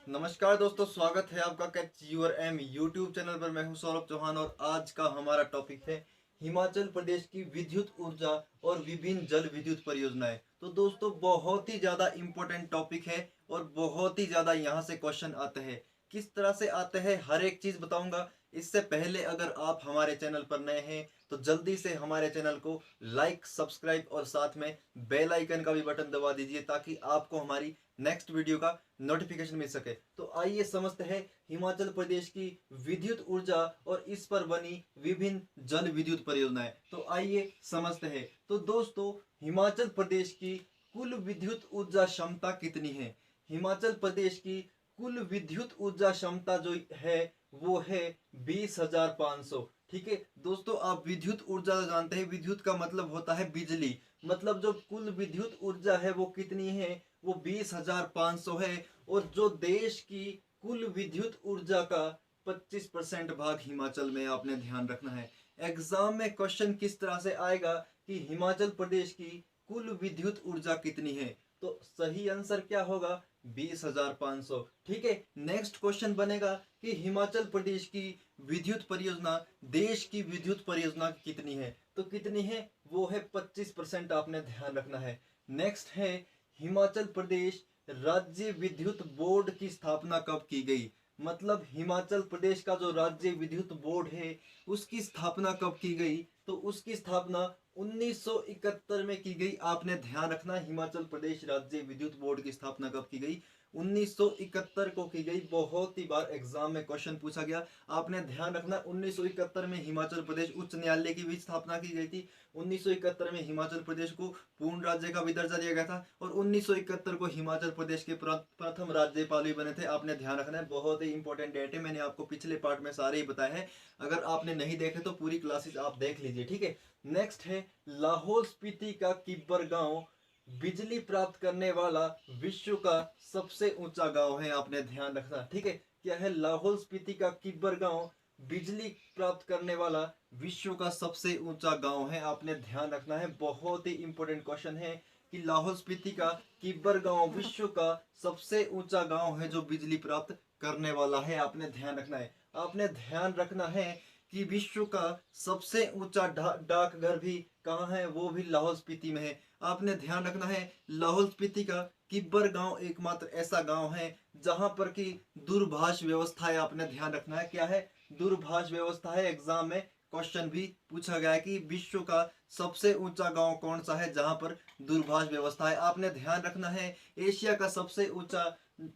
नमस्कार दोस्तों, स्वागत है आपका catch your M YouTube channel पर। मैं हूं सौरभ चौहान और आज का हमारा टॉपिक है हिमाचल प्रदेश की विद्युत ऊर्जा और विभिन्न जल विद्युत परियोजनाएं। तो दोस्तों, बहुत ही ज़्यादा इम्पोर्टेंट टॉपिक है और बहुत ही ज़्यादा यहाँ से क्वेश्चन आते हैं। किस तरह से आते हैं हर एक चीज़ बताऊंगा। इससे पहले अगर आप हमारे चैनल पर नए हैं तो जल्दी से हमारे चैनल को लाइक, सब्सक्राइब और साथ में बेल आइकन का भी बटन दबा दीजिए ताकि आपको हमारी नेक्स्ट वीडियो का नोटिफिकेशन मिल सके। तो आइए समझते हैं हिमाचल प्रदेश की विद्युत ऊर्जा और इस पर बनी विभिन्न जल विद्युत परियोजनाएं। तो आइए समझते हैं। तो दोस्तों, हिमाचल प्रदेश की कुल विद्युत ऊर्जा क्षमता कितनी है? हिमाचल प्रदेश की कुल विद्युत ऊर्जा क्षमता जो है वो है 20,500। ठीक है दोस्तों, आप विद्युत ऊर्जा जानते हैं। विद्युत का मतलब होता है बिजली। मतलब जो कुल विद्युत ऊर्जा है वो कितनी है? वो 20,500 है। और जो देश की कुल विद्युत ऊर्जा का 25% भाग हिमाचल में, आपने ध्यान रखना है। एग्जाम में क्वेश्चन किस तरह से आएगा कि हिमाचल प्रदेश की कुल विद्युत ऊर्जा कितनी है? तो सही आंसर क्या होगा? 20,500। ठीक है, नेक्स्ट क्वेश्चन बनेगा कि हिमाचल प्रदेश की विद्युत परियोजना देश की विद्युत परियोजना कितनी है? तो कितनी है? वो है 25%। आपने ध्यान रखना है। नेक्स्ट है हिमाचल प्रदेश राज्य विद्युत बोर्ड की स्थापना कब की गई? मतलब हिमाचल प्रदेश का जो राज्य विद्युत बोर्ड है उसकी स्थापना कब की गई? तो उसकी स्थापना 1971 में की गई। आपने ध्यान रखना, हिमाचल प्रदेश राज्य विद्युत बोर्ड की स्थापना कब की गई? 1971 को की गई। बहुत ही बार एग्जाम में क्वेश्चन पूछा गया। आपने ध्यान रखना, 1971 में हिमाचल प्रदेश उच्च न्यायालय की भी स्थापना की गई थी। 1971 में हिमाचल प्रदेश को पूर्ण राज्य का भी दर्जा दिया गया था और 1971 को हिमाचल प्रदेश के प्रथम राज्यपाल भी बने थे। आपने ध्यान रखना है, बहुत ही इंपॉर्टेंट डेट है। मैंने आपको पिछले पार्ट में सारे ही बताए हैं। अगर आपने नहीं देखे तो पूरी क्लासेस आप देख लीजिए। ठीक है, नेक्स्ट है लाहौल स्पीति का किब्बर गांव बिजली प्राप्त करने वाला विश्व का सबसे ऊंचा गांव है। आपने ध्यान रखना। ठीक है, क्या है? लाहौल स्पीति का किब्बर गांव बिजली प्राप्त करने वाला विश्व का सबसे ऊंचा गांव है। आपने ध्यान रखना है, बहुत ही इंपॉर्टेंट क्वेश्चन है कि लाहौल स्पीति का किब्बर गांव विश्व का सबसे ऊंचा गांव है जो बिजली प्राप्त करने वाला है। आपने ध्यान रखना है। आपने ध्यान रखना है कि विश्व का सबसे ऊंचा डाकघर भी कहाँ है? वो भी लाहौल स्पीति में है। आपने ध्यान रखना है, लाहौल स्पीति का किब्बर गांव एकमात्र ऐसा गांव है जहां पर की दूरभाष व्यवस्था है। आपने ध्यान रखना है, क्या है? दूरभाष व्यवस्था है। एग्जाम में क्वेश्चन भी पूछा गया है कि विश्व का सबसे ऊंचा गांव कौन सा है जहां पर दूरभाष व्यवस्था है। आपने ध्यान रखना है, एशिया का सबसे ऊंचा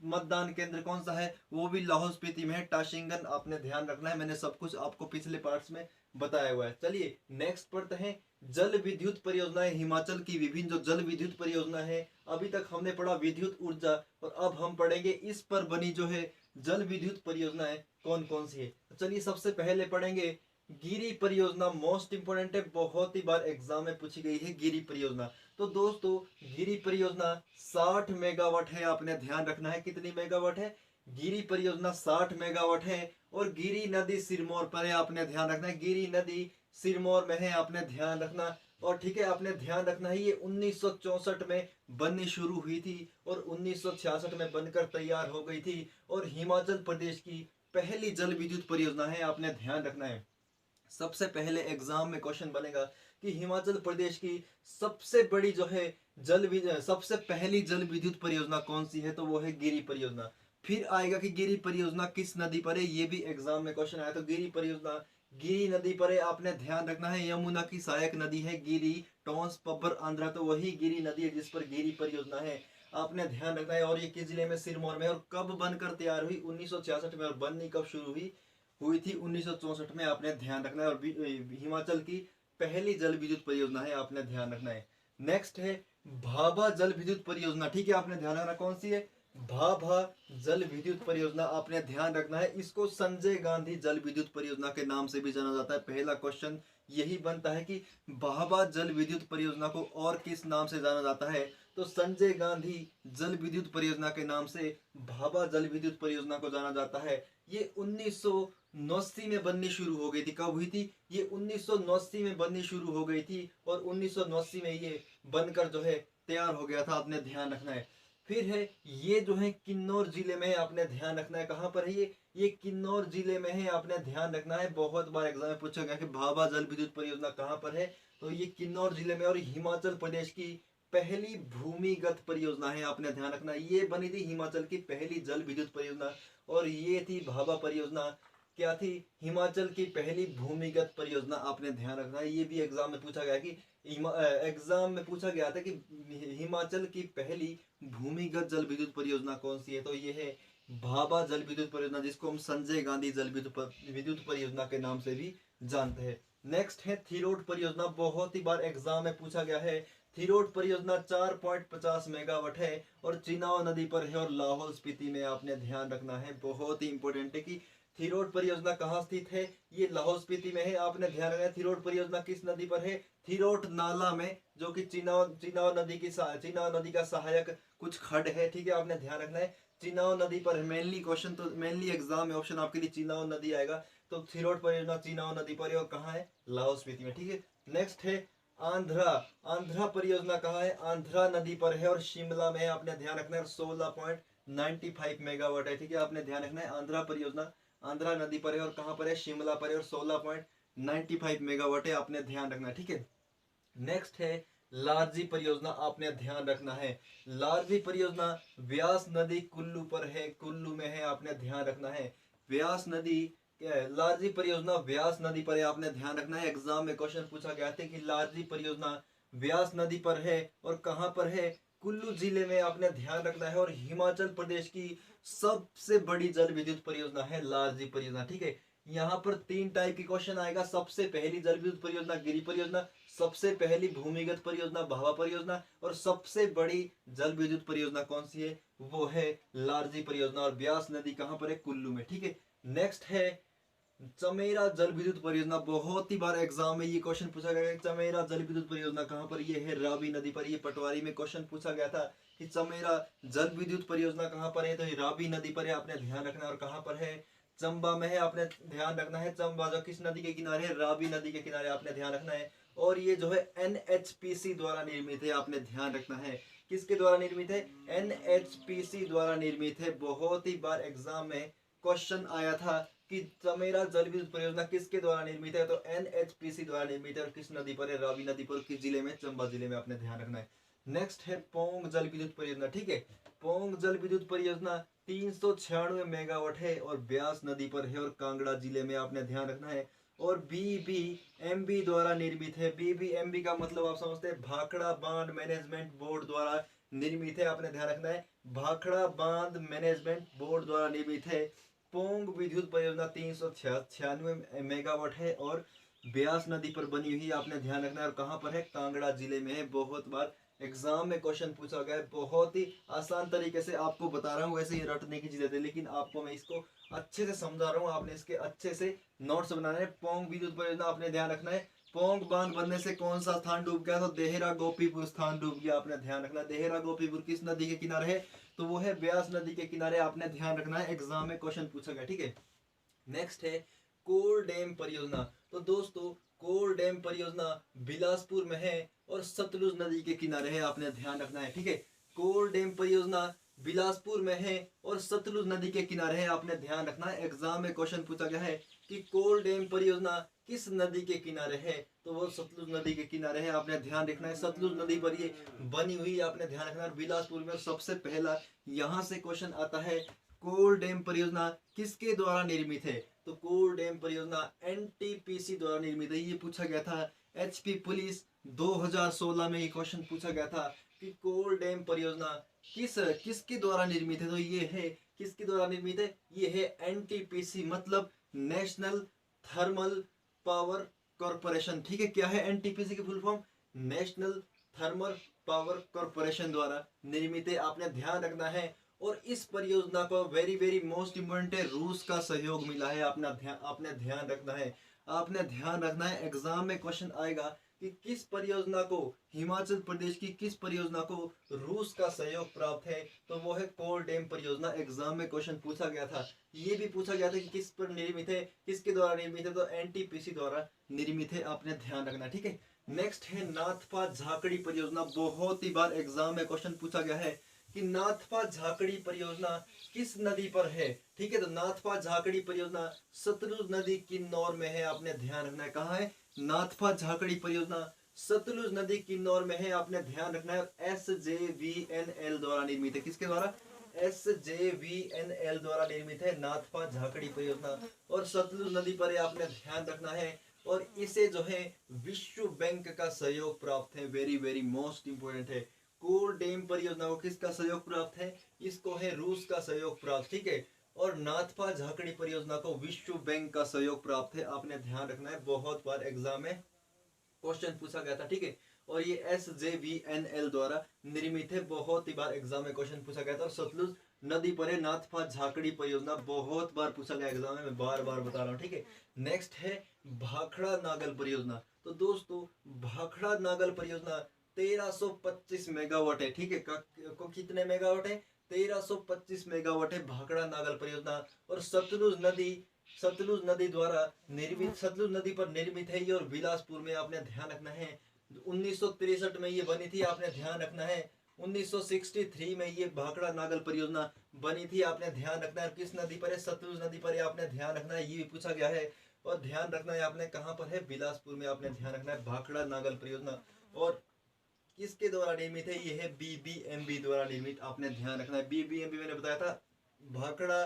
मतदान केंद्र कौन सा है? वो भी लाहौल स्पीति में है, टाशिंगन। आपने ध्यान रखना है, मैंने सब कुछ आपको पिछले पार्ट्स में बताया हुआ है। चलिए नेक्स्ट पढ़ते हैं जल विद्युत परियोजनाएं। हिमाचल की विभिन्न जो जल विद्युत परियोजना है, अभी तक हमने पढ़ा विद्युत ऊर्जा और अब हम पढ़ेंगे इस पर बनी जो है जल विद्युत परियोजनाएं कौन कौन सी है। तो चलिए सबसे पहले पढ़ेंगे गिरी परियोजना। मोस्ट इंपोर्टेंट है, बहुत ही बार एग्जाम में पूछी गई है गिरी परियोजना। तो दोस्तों, गिरी परियोजना 60 मेगावाट है। आपने ध्यान रखना है, कितनी मेगावाट है? गिरी परियोजना 60 मेगावाट है और गिरी नदी सिरमौर पर है। आपने ध्यान रखना है, गिरी नदी सिरमौर में है। आपने ध्यान रखना। और ठीक है, आपने ध्यान रखना है, ये 1964 में बननी शुरू हुई थी और 1966 में बनकर तैयार हो गई थी और हिमाचल प्रदेश की पहली जल विद्युत परियोजना है। आपने ध्यान रखना है। सबसे पहले एग्जाम में क्वेश्चन बनेगा कि हिमाचल प्रदेश की सबसे बड़ी जो है सबसे पहली जल विद्युत परियोजना कौन सी है? तो वो है गिरी परियोजना। फिर आएगा कि गिरी परियोजना किस नदी पर है? ये भी एग्जाम में क्वेश्चन आया। तो गिरी परियोजना गिरी नदी पर है। आपने ध्यान रखना है, यमुना की सहायक नदी है गिरी, टोंस, पब्बर, आंध्रा। तो वही गिरी नदी है जिस पर गिरी परियोजना है। आपने ध्यान रखना है। और ये किस जिले में? सिरमौर में। और कब बनकर तैयार हुई? 1966 में। और बननी कब शुरू हुई थी? 1964 में। आपने ध्यान रखना है। और हिमाचल की पहली जल विद्युत परियोजना है। आपने ध्यान रखना है। नेक्स्ट है भाभा जल विद्युत परियोजना। ठीक है, आपने ध्यान रखना, कौन सी है? भाभा जल विद्युत परियोजना। आपने ध्यान रखना है, इसको संजय गांधी जल विद्युत परियोजना के नाम से भी जाना जाता है। पहला क्वेश्चन यही बनता है कि भाभा जल विद्युत परियोजना को और किस नाम से जाना जाता है? तो संजय गांधी जल विद्युत परियोजना के नाम से भाभा जल विद्युत परियोजना को जाना जाता है। ये 1989 में बननी शुरू हो गई थी। कब हुई थी? ये 1989 में बननी शुरू हो गई थी और 1989 में ये बनकर जो है तैयार हो गया था। आपने ध्यान रखना है। फिर है ये जो है किन्नौर जिले में है, आपने ध्यान रखना है। कहाँ पर है ये किन्नौर जिले में है, आपने ध्यान रखना है। बहुत बार एग्जाम में पूछा गया कि भाभा जल विद्युत परियोजना कहाँ पर है, तो ये किन्नौर जिले में और हिमाचल प्रदेश की पहली भूमिगत परियोजना है, आपने ध्यान रखना। ये बनी थी हिमाचल की पहली जल विद्युत परियोजना और ये थी भाभा परियोजना। क्या थी? हिमाचल की पहली भूमिगत परियोजना, आपने ध्यान रखना है। ये भी एग्जाम में पूछा गया कि एग्जाम में पूछा गया था कि हिमाचल की पहली भूमिगत जल विद्युत परियोजना कौन सी है, तो ये है भाभा जल विद्युत परियोजना, जिसको हम संजय गांधी जल विद्युत परियोजना के नाम से भी जानते हैं। नेक्स्ट है थिरोट परियोजना, बहुत ही बार एग्जाम में पूछा गया है। थिरोट परियोजना 4.50 मेगावाट है और चिनाव नदी पर है और लाहौल स्पीति में, आपने ध्यान रखना है। बहुत ही इंपॉर्टेंट है कि थिरोट परियोजना कहाँ स्थित है, ये लाहौल स्पीति में है, आपने ध्यान रखना है। थिरोट परियोजना किस नदी पर है? थिरोट नाला में, जो कि चिनाव नदी का सहायक कुछ खड है, ठीक है, आपने ध्यान रखना है। चिनाव नदी पर मेनली क्वेश्चन, तो मेनली एग्जाम में ऑप्शन आपके लिए चिनाव नदी आएगा, तो थिरोट परियोजना चिनाव नदी पर है और कहाँ है? लाहौल स्पीति में, ठीक है। नेक्स्ट है आंध्रा। आंध्रा परियोजना कहाँ है? आंध्रा नदी पर है और शिमला में है, आपने ध्यान रखना है। 16.95 मेगावाट है, ठीक है, आपने ध्यान रखना है। आंध्रा परियोजना आंध्रा नदी पर है और कहाँ पर है? शिमला पर है और 16.95 मेगावाट है, आपने ध्यान रखना है, ठीक है। नेक्स्ट है लारजी परियोजना, आपने ध्यान रखना है। लारजी परियोजना व्यास नदी कुल्लू पर है, कुल्लू में है, आपने ध्यान रखना है। व्यास नदी लारजी परियोजना व्यास नदी पर है, आपने ध्यान रखना है। एग्जाम में क्वेश्चन पूछा गया था कि लारजी परियोजना व्यास नदी पर है और कहाँ पर है? कुल्लू जिले में, आपने ध्यान रखना है। और हिमाचल प्रदेश की सबसे बड़ी जल विद्युत परियोजना है लारजी परियोजना, ठीक है। यहाँ पर 3 टाइप की क्वेश्चन आएगा। सबसे पहली जल विद्युत परियोजना गिरी परियोजना, सबसे पहली भूमिगत परियोजना भाभा परियोजना और सबसे बड़ी जल विद्युत परियोजना कौन सी है? वो है लारजी परियोजना और ब्यास नदी कहाँ पर है? कुल्लू में, ठीक है। नेक्स्ट है चमेरा जल विद्युत परियोजना, बहुत ही बार एग्जाम में ये क्वेश्चन पूछा गया है। चमेरा जल विद्युत परियोजना कहाँ पर? ये है रावी नदी पर। ये पटवारी में क्वेश्चन पूछा गया था कि चमेरा जल विद्युत परियोजना कहाँ पर है, तो ये रावी नदी पर है, आपने ध्यान रखना है। और कहाँ पर है? चंबा में है, आपने ध्यान रखना है। चंबा जो किस नदी के किनारे है? रावी नदी के किनारे, आपने ध्यान रखना है। और ये जो है NHPC द्वारा निर्मित है, आपने ध्यान रखना है। किसके द्वारा निर्मित है? NHPC द्वारा निर्मित है। बहुत ही बार एग्जाम में क्वेश्चन आया था कि चमेरा जल विद्युत परियोजना किसके द्वारा निर्मित है, तो NHPC द्वारा निर्मित है। और किस नदी पर है? रावी नदी पर। किस जिले में? चंबा जिले में, आपने ध्यान रखना है। नेक्स्ट है पोंग जल विद्युत परियोजना, ठीक है। पोंग जल विद्युत परियोजना 396 मेगावाट है और ब्यास नदी पर है और कांगड़ा जिले में, आपने ध्यान रखना है। और BBMB द्वारा निर्मित है। BBMB का मतलब आप समझते हैं, भाखड़ा बांध मैनेजमेंट बोर्ड द्वारा निर्मित है, आपने ध्यान रखना है। भाखड़ा बांध मैनेजमेंट बोर्ड द्वारा निर्मित है। पोंग विद्युत परियोजना 396 मेगावाट है और ब्यास नदी पर बनी हुई, आपने ध्यान रखना है। और कहाँ पर है? कांगड़ा जिले में है। बहुत बार एग्जाम में क्वेश्चन पूछा गया है। बहुत ही आसान तरीके से आपको बता रहा हूँ, वैसे ही रटने की चीजें थी, लेकिन आपको मैं इसको अच्छे से समझा रहा हूँ। आपने इसके अच्छे से नोट्स बनाने हैं। पोंग विद्युत परियोजना, आपने ध्यान रखना है। पोंग बांध बनने से कौन सा स्थान डूब गया? तो देहरा गोपीपुर स्थान डूब गया, आपने ध्यान रखना है। देहरा गोपीपुर किस नदी के किनारे है? तो वो है ब्यास नदी के किनारे, आपने ध्यान रखना है। एग्जाम में क्वेश्चन पूछा गया, ठीक है। नेक्स्ट है कोल डैम परियोजना। तो दोस्तों कोल डैम परियोजना बिलासपुर में है और सतलुज नदी के किनारे है, आपने ध्यान रखना है, ठीक है। कोल डैम परियोजना बिलासपुर में है और सतलुज नदी के किनारे है, आपने ध्यान रखना है। एग्जाम में क्वेश्चन पूछा गया है कि कोल डैम परियोजना किस नदी के किनारे है, तो वो सतलुज नदी के किनारे है, आपने ध्यान रखना है। सतलुज नदी पर ये बनी हुई, आपने ध्यान रखना है। बिलासपुर में सबसे पहला यहाँ से क्वेश्चन आता है, कोल डैम परियोजना किसके द्वारा निर्मित है? तो कोल डैम परियोजना NTPC द्वारा निर्मित है। ये पूछा गया था HP पुलिस 2016 में, ये क्वेश्चन पूछा गया था कि कोल डैम परियोजना किसके द्वारा निर्मित है, तो ये है किसके द्वारा निर्मित है? ये है NTPC, मतलब नेशनल थर्मल पावर कॉरपोरेशन, ठीक है। क्या है NTPC की full form? National thermal power corporation द्वारा निर्मित है, आपने ध्यान रखना है। और इस परियोजना को वेरी वेरी मोस्ट इम्पोर्टेंट है, रूस का सहयोग मिला है, आपने ध्यान रखना है। आपने ध्यान रखना है। एग्जाम में क्वेश्चन आएगा कि किस परियोजना को, हिमाचल प्रदेश की किस परियोजना को रूस का सहयोग प्राप्त है, तो वो है कोल डैम परियोजना। एग्जाम में क्वेश्चन पूछा गया था। ये भी पूछा गया था कि किस पर निर्मित है, किसके द्वारा निर्मित है, तो NTPC द्वारा निर्मित है, आपने ध्यान रखना, ठीक है। नेक्स्ट है नाथपा झाकड़ी परियोजना। बहुत ही बार एग्जाम में क्वेश्चन पूछा गया है कि नाथपा झाकड़ी परियोजना किस नदी पर है। ठीक है, तो नाथपा झाकड़ी परियोजना सतलुज नदी किन्नौर में है, आपने ध्यान रखना है। कहाँ है? नाथपा झाकड़ी परियोजना सतलुज नदी किन्नौर में है, आपने ध्यान रखना है। SJVNL द्वारा निर्मित है। किसके द्वारा? SJVNL द्वारा निर्मित है नाथपा झाकड़ी परियोजना, और सतलुज नदी पर है, आपने ध्यान रखना है। और इसे जो है विश्व बैंक का सहयोग प्राप्त है। वेरी वेरी मोस्ट इंपोर्टेंट है। कोल डैम परियोजना को किसका सहयोग प्राप्त है? इसको है रूस का सहयोग प्राप्त। ठीक है, और नाथपा झाकड़ी परियोजना को विश्व बैंक का सहयोग प्राप्त है, आपने ध्यान रखना है। बहुत बार एग्जाम में क्वेश्चन पूछा गया था। ठीक है, और ये SJVNL द्वारा निर्मित है, बहुत ही बार एग्जाम में क्वेश्चन पूछा गया था। और सतलुज नदी पर है नाथपा झाकड़ी परियोजना, बहुत बार पूछा गया एग्जाम में, मैं बार बार बता रहा हूँ। ठीक है, नेक्स्ट है भाखड़ा नागल परियोजना। तो दोस्तों भाखड़ा नागल परियोजना 1325 मेगावाट है। ठीक है, को कितने मेगावाट है? 1325 मेगावाट है भाखड़ा नागल परियोजना। और सतलुज नदी द्वारा निर्मित, सतलुज नदी पर निर्मित है ये, और बिलासपुर में, आपने ध्यान रखना है। 1963 में ये बनी थी, आपने ध्यान रखना है। 1963 में ये भाखड़ा नागल परियोजना बनी थी, आपने ध्यान रखना है। किस नदी पर है? सतलुज नदी पर है, आपने ध्यान रखना है। ये भी पूछा गया है, और ध्यान रखना है आपने कहाँ पर है? बिलासपुर में, आपने ध्यान रखना है भाखड़ा नागल परियोजना। और किसके द्वारा निर्मित है? ये है BBMB द्वारा निर्मित, आपने ध्यान रखना है। BBMB मैंने बताया था भाखड़ा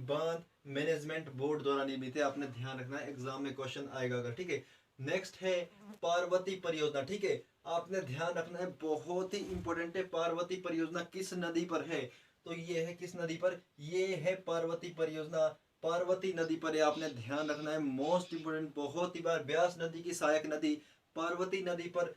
बांध मैनेजमेंट बोर्ड द्वारा निर्मित है, आपने ध्यान रखना है, एग्जाम में क्वेश्चन आएगा अगर। ठीक है, नेक्स्ट है पार्वती परियोजना। ठीक है, आपने ध्यान रखना है, बहुत ही इंपॉर्टेंट है। पार्वती परियोजना किस नदी पर है? तो ये है किस नदी पर? ये है पार्वती परियोजना, पार्वती नदी पर है, आपने ध्यान रखना है। मोस्ट इंपोर्टेंट, बहुत ही बार, ब्यास नदी की सहायक नदी पार्वती नदी पर,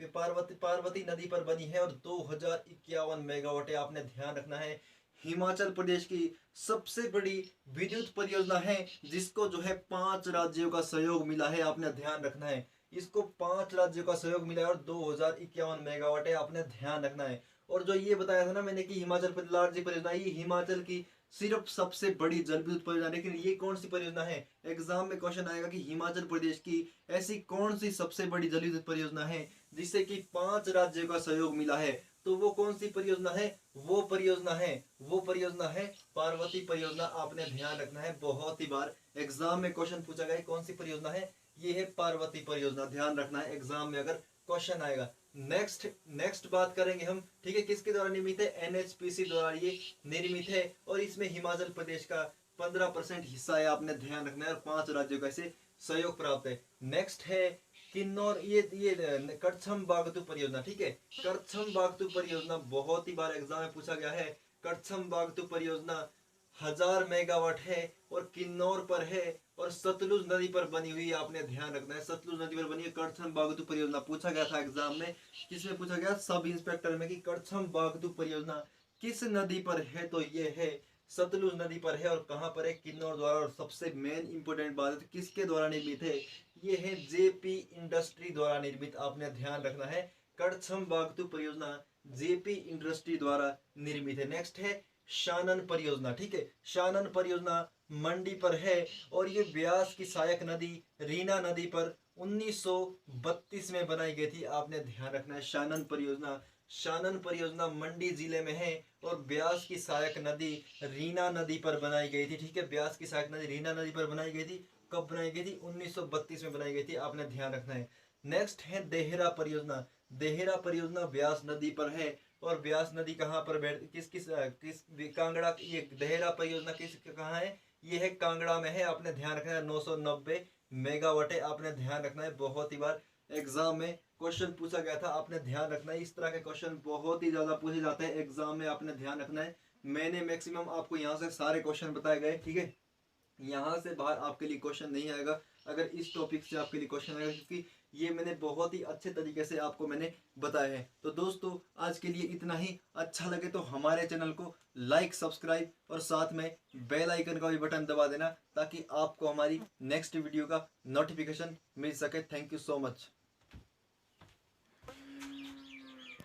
पार्वती नदी पर बनी है, और 2051 मेगावाट है, आपने ध्यान रखना है। हिमाचल प्रदेश की सबसे बड़ी विद्युत परियोजना है, जिसको जो है 5 राज्यों का सहयोग मिला है, आपने ध्यान रखना है। इसको 5 राज्यों का सहयोग मिला है, और 2051 मेगावाट है, आपने ध्यान रखना है। और जो ये बताया था ना मैंने कि हिमाचल प्रदेश लार्ज परियोजना, ये हिमाचल की सिर्फ सबसे बड़ी जल विद्युत परियोजना। लेकिन ये कौन सी परियोजना है? एग्जाम में क्वेश्चन आएगा कि हिमाचल प्रदेश की ऐसी कौन सी सबसे बड़ी जल विद्युत परियोजना है जिससे कि 5 राज्यों का सहयोग मिला है। तो वो कौन सी परियोजना है? वो परियोजना है पार्वती परियोजना, आपने ध्यान रखना है। बहुत ही बार एग्जाम में क्वेश्चन पूछा गया कौन सी परियोजना है, ये है पार्वती परियोजना, ध्यान रखना है, एग्जाम में अगर क्वेश्चन आएगा। नेक्स्ट बात करेंगे हम। ठीक है, किसके द्वारा निर्मित है? NHPC द्वारा ये निर्मित है, और इसमें हिमाचल प्रदेश का 15% हिस्सा है, आपने ध्यान रखना है, और 5 राज्यों का इसे सहयोग प्राप्त है। नेक्स्ट है किन्नौर, ये करछम बागतू परियोजना। ठीक है, करछम बागतू परियोजना बहुत ही बार एग्जाम में पूछा गया है। करछम बागतू परियोजना 1000 मेगावाट है, और किन्नौर पर है, और सतलुज नदी पर बनी हुई है, आपने ध्यान रखना है। सतलुज नदी पर बनी है करछम बागतू परियोजना, पूछा गया था एग्जाम में। किसमें पूछा गया? सब इंस्पेक्टर में, कि करछम बागतू परियोजना किस नदी पर है? तो ये है सतलुज नदी पर है, और कहाँ पर है? किन्नौर द्वारा। और सबसे मेन इंपोर्टेंट बात है, तो किसके द्वारा निर्मित है? ये है JP इंडस्ट्री द्वारा निर्मित, आपने ध्यान रखना है। करछम बागतू परियोजना JP इंडस्ट्री द्वारा निर्मित है। नेक्स्ट है शानन परियोजना। ठीक है, शानन परियोजना मंडी पर है, और ये ब्यास की सहायक नदी रीना नदी पर 1932 में बनाई गई थी, आपने ध्यान रखना है। शानन परियोजना मंडी जिले में है, और ब्यास की सहायक नदी रीना नदी पर बनाई गई थी। ठीक है, ब्यास की सहायक नदी रीना नदी पर बनाई गई थी। कब बनाई गई थी? 1932 में बनाई गई थी, आपने ध्यान रखना है। नेक्स्ट है देहरा परियोजना। देहरा परियोजना ब्यास नदी पर है, और ब्यास नदी कहाँ पर बैठ, किस कांगड़ा, ये देहरा परियोजना किस कहाँ है? ये है कांगड़ा में है, आपने ध्यान रखना है। 990 मेगावाट है, आपने ध्यान रखना है। बहुत ही बार एग्जाम में क्वेश्चन पूछा गया था, आपने ध्यान रखना है। इस तरह के क्वेश्चन बहुत ही ज्यादा पूछे जाते हैं एग्जाम में, आपने ध्यान रखना है। मैंने मैक्सिमम आपको यहाँ से सारे क्वेश्चन बताए गए। ठीक है, यहाँ से बाहर आपके लिए क्वेश्चन नहीं आएगा अगर इस टॉपिक से आपके लिए क्वेश्चन आएगा, क्योंकि ये मैंने बहुत ही अच्छे तरीके से आपको मैंने बताया है। तो दोस्तों आज के लिए इतना ही। अच्छा लगे तो हमारे चैनल को लाइक, सब्सक्राइब और साथ में बेल आइकन का भी बटन दबा देना, ताकि आपको हमारी नेक्स्ट वीडियो का नोटिफिकेशन मिल सके। Thank you so much.